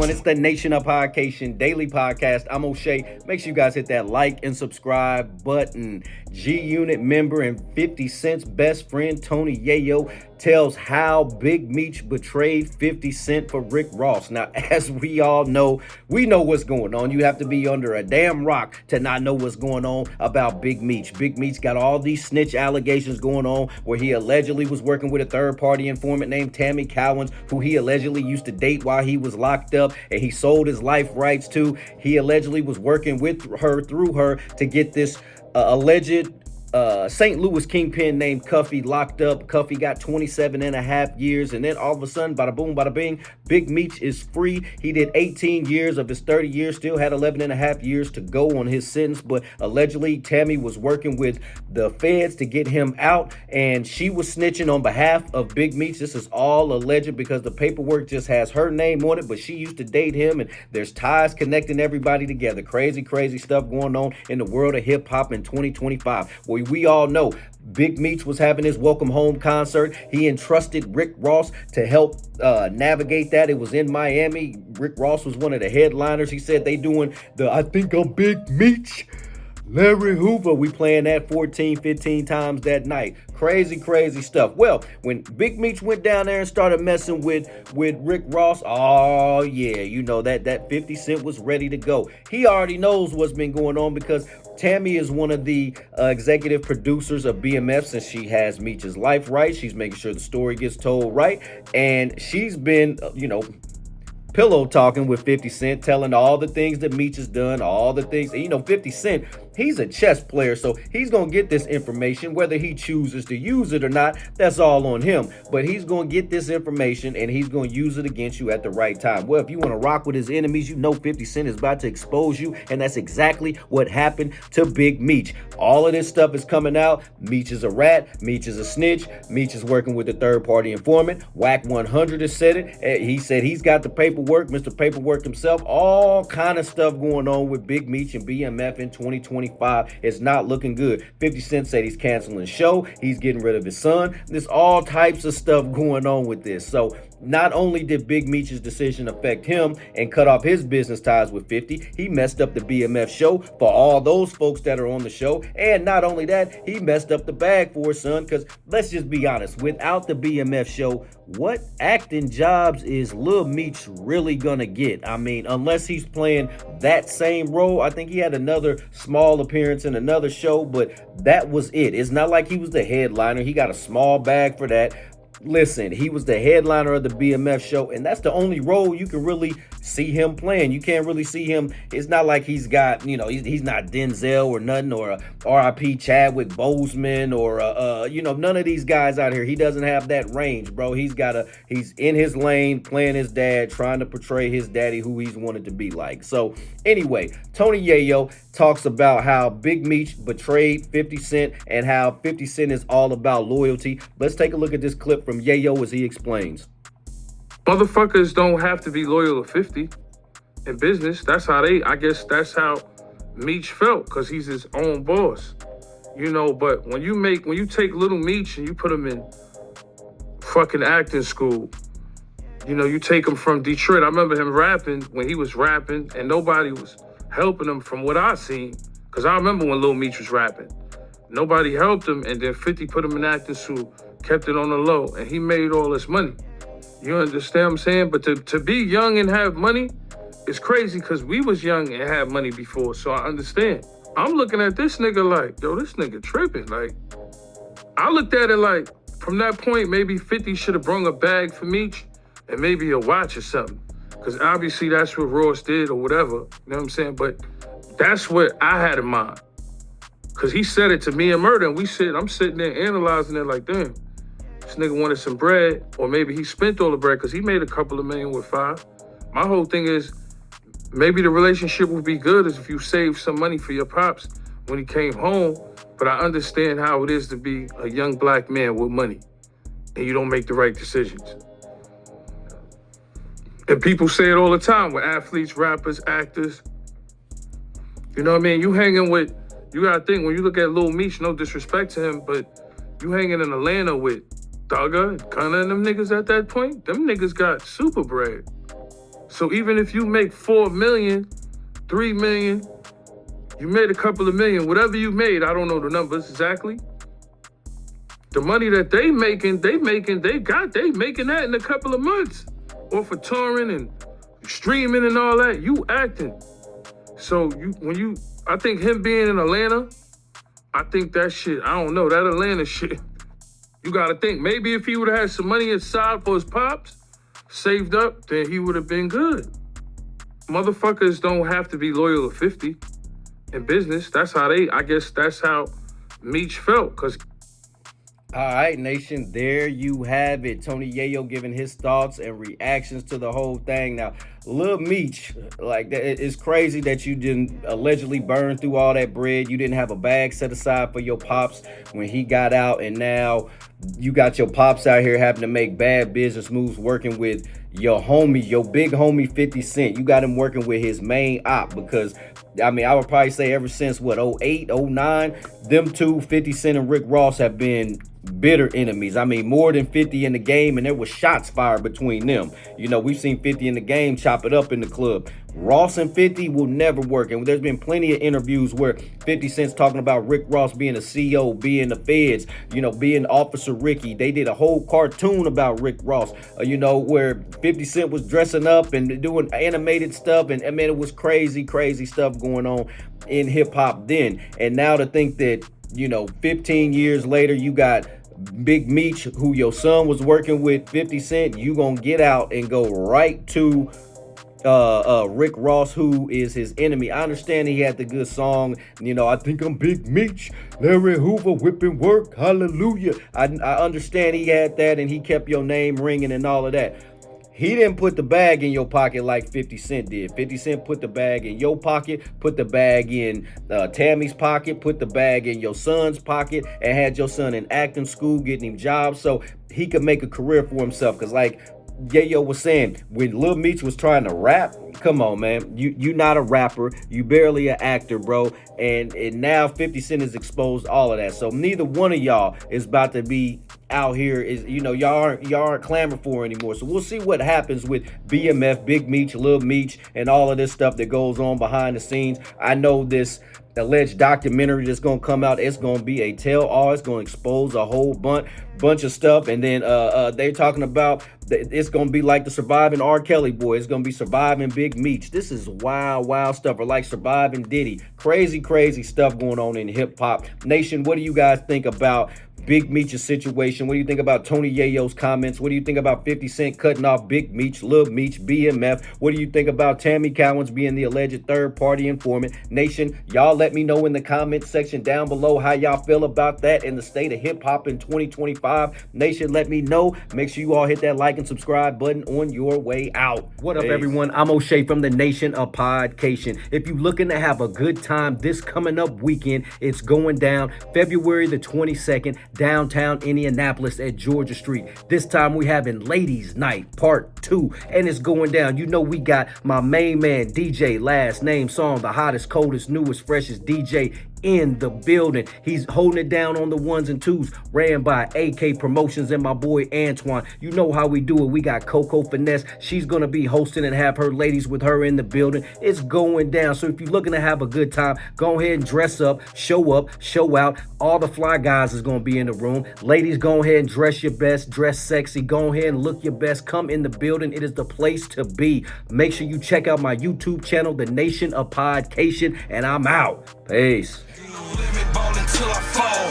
everyone? It's the Nation of Podcation Daily Podcast. I'm O'Shea. Make sure you guys hit that like and subscribe button. G-Unit member and 50 Cent's best friend, Tony Yayo, tells how Big Meech betrayed 50 Cent for Rick Ross. Now, as we all know, we know what's going on. You have to be under a damn rock to not know what's going on about Big Meech. Big Meech got all these snitch allegations going on where he allegedly was working with a third-party informant named Tammy Cowens, who he allegedly used to date while he was locked up, and he sold his life rights to. He allegedly was working with her, through her, to get this alleged St. Louis kingpin named Cuffy locked up. Cuffy got 27 and a half years, and then all of a sudden, bada boom, bada bing, Big Meech is free. He did 18 years of his 30 years, still had 11 and a half years to go on his sentence, but allegedly Tammy was working with the feds to get him out, and she was snitching on behalf of Big Meech. This is all alleged because the paperwork just has her name on it, but she used to date him, and there's ties connecting everybody together. Crazy, crazy stuff going on in the world of hip-hop in 2025. We all know Big Meech was having his welcome home concert. He entrusted Rick Ross to help navigate that. It was in Miami. Rick Ross was one of the headliners. He said they doing the I Think I'm Big Meech, Larry Hoover. We playing that 14, 15 times that night. Crazy, crazy stuff. Well, when Big Meech went down there and started messing with Rick Ross, oh yeah, you know that 50 Cent was ready to go. He already knows what's been going on because Tammy is one of the executive producers of BMF since she has Meech's life right. She's making sure the story gets told right. And she's been, pillow talking with 50 Cent, telling all the things that Meech has done, all the things. 50 Cent, he's a chess player, so he's going to get this information. Whether he chooses to use it or not, that's all on him. But he's going to get this information, and he's going to use it against you at the right time. Well, if you want to rock with his enemies, 50 Cent is about to expose you, and that's exactly what happened to Big Meech. All of this stuff is coming out. Meech is a rat. Meech is a snitch. Meech is working with a third-party informant. Whack 100 has said it. He said he's got the paperwork, Mr. Paperwork himself. All kind of stuff going on with Big Meech and BMF in 2025. It's not looking good. 50 Cent said he's canceling the show. He's getting rid of his son. There's all types of stuff going on with this. So not only did Big Meech's decision affect him and cut off his business ties with 50, he messed up the BMF show for all those folks that are on the show. And not only that, he messed up the bag for his son, because let's just be honest, without the BMF show, what acting jobs is Lil Meech really gonna get? I mean, unless he's playing that same role. I think he had another small appearance in another show, but that was it. It's not like he was the headliner. He got a small bag for that. Listen, he was the headliner of the BMF show, and that's the only role you can really see him playing. You can't really see him. It's not like he's got, he's not Denzel or nothing, or a R.I.P. Chadwick Boseman, or none of these guys out here. He doesn't have that range, bro. He's in his lane, playing his dad, trying to portray his daddy who he's wanted to be like. So anyway, Tony Yayo talks about how Big Meech betrayed 50 Cent and how 50 Cent is all about loyalty. Let's take a look at this clip from Yayo as he explains. Motherfuckers don't have to be loyal to 50 in business. That's how I guess that's how Meech felt, because he's his own boss. But when you take little Meech and you put him in fucking acting school, you take him from Detroit. I remember him rapping when he was rapping, and nobody was helping him from what I seen. Because I remember when Lil Meech was rapping. Nobody helped him, and then 50 put him in acting school, kept it on the low, and he made all this money. You understand what I'm saying? But to be young and have money is crazy, because we was young and had money before, so I understand. I'm looking at this nigga like, yo, this nigga tripping. Like, I looked at it like, from that point, maybe 50 should have brung a bag for Meech and maybe a watch or something. Because obviously that's what Ross did or whatever, you know what I'm saying? But that's what I had in mind. Because he said it to me and Murder, and I'm sitting there analyzing it like, damn, this nigga wanted some bread, or maybe he spent all the bread because he made a couple of million with 5. My whole thing is, maybe the relationship would be good as if you saved some money for your pops when he came home, but I understand how it is to be a young black man with money and you don't make the right decisions. And people say it all the time with athletes, rappers, actors. You know what I mean? You gotta think, when you look at Lil Meech, no disrespect to him, but you hanging in Atlanta with Thugger, Gunna, and them niggas at that point, them niggas got super bread. So even if you make 4 million, 3 million, you made a couple of million, whatever you made, I don't know the numbers exactly. The money that they making that in a couple of months. Or for touring and streaming and all that, you acting. So I think him being in Atlanta, I think that shit, I don't know, that Atlanta shit, you gotta think, maybe if he would've had some money aside for his pops, saved up, then he would've been good. Motherfuckers don't have to be loyal to 50 in business. I guess that's how Meech felt, cause All right, Nation, there you have it. Tony Yayo giving his thoughts and reactions to the whole thing. Now, Lil Meech, like, it's crazy that you didn't allegedly burn through all that bread. You didn't have a bag set aside for your pops when he got out, and now you got your pops out here having to make bad business moves working with your homie, your big homie 50 Cent. You got him working with his main op because, I mean, I would probably say ever since, 08, 09, them two, 50 Cent and Rick Ross, have been bitter enemies. I mean, more than 50 in the game, and there was shots fired between them. You know, we've seen 50 in the game chop it up in the club. Ross and 50 will never work. And there's been plenty of interviews where 50 Cent's talking about Rick Ross being a CO, being the feds, you know, being Officer Ricky. They did a whole cartoon about Rick Ross, where 50 Cent was dressing up and doing animated stuff. And I mean, it was crazy stuff going on in hip hop then. And now to think that, 15 years later, you got Big Meech, who your son was working with 50 Cent, you gonna get out and go right to Rick Ross, who is his enemy. I understand he had the good song, I think I'm Big Meech, Larry Hoover, whipping work, hallelujah. I understand he had that, and he kept your name ringing and all of that. He didn't put the bag in your pocket like 50 Cent did. 50 Cent put the bag in your pocket, put the bag in Tammy's pocket, put the bag in your son's pocket, and had your son in acting school, getting him jobs so he could make a career for himself. Because like Yayo was saying, when Lil Meech was trying to rap, come on, man, you not a rapper, you barely an actor, bro. And now 50 Cent has exposed all of that. So neither one of y'all is about to be out here, y'all aren't clamoring for anymore. So we'll see what happens with BMF, Big Meech, Lil Meech, and all of this stuff that goes on behind the scenes. I know this alleged documentary that's gonna come out, it's gonna be a tell-all. It's gonna expose a whole bunch of stuff. And then they're talking about it's gonna be like the Surviving R. Kelly boy. It's gonna be Surviving Big Meech. This is wild stuff. Or like Surviving Diddy. Crazy stuff going on in hip-hop. Nation, what do you guys think about Big Meech's situation? What do you think about Tony Yayo's comments? What do you think about 50 Cent cutting off Big Meech, Lil Meech, BMF? What do you think about Tammy Cowens being the alleged third-party informant? Nation, y'all let me know in the comment section down below how y'all feel about that in the state of hip-hop in 2025. Nation, let me know. Make sure you all hit that like and subscribe button on your way out. What up, everyone? I'm O'Shea from the Nation of Podcation. If you're looking to have a good time this coming up weekend, it's going down February the 22nd, downtown Indianapolis at Georgia Street. This time we having Ladies Night Part 2, and it's going down. We got my main man, DJ, last name song, the hottest, coldest, newest, freshest DJ in the building. He's holding it down on the ones and twos, ran by AK Promotions and my boy Antoine. You know how we do it. We got Coco Finesse. She's gonna be hosting and have her ladies with her in the building. It's going down. So if you're looking to have a good time, go ahead and dress up, show out. All the fly guys is gonna be in the room. Ladies, go ahead and dress your best, dress sexy. Go ahead and look your best. Come in the building. It is the place to be. Make sure you check out my YouTube channel, The Nation of Podcation, and I'm out. Peace. Let me ball until I fall.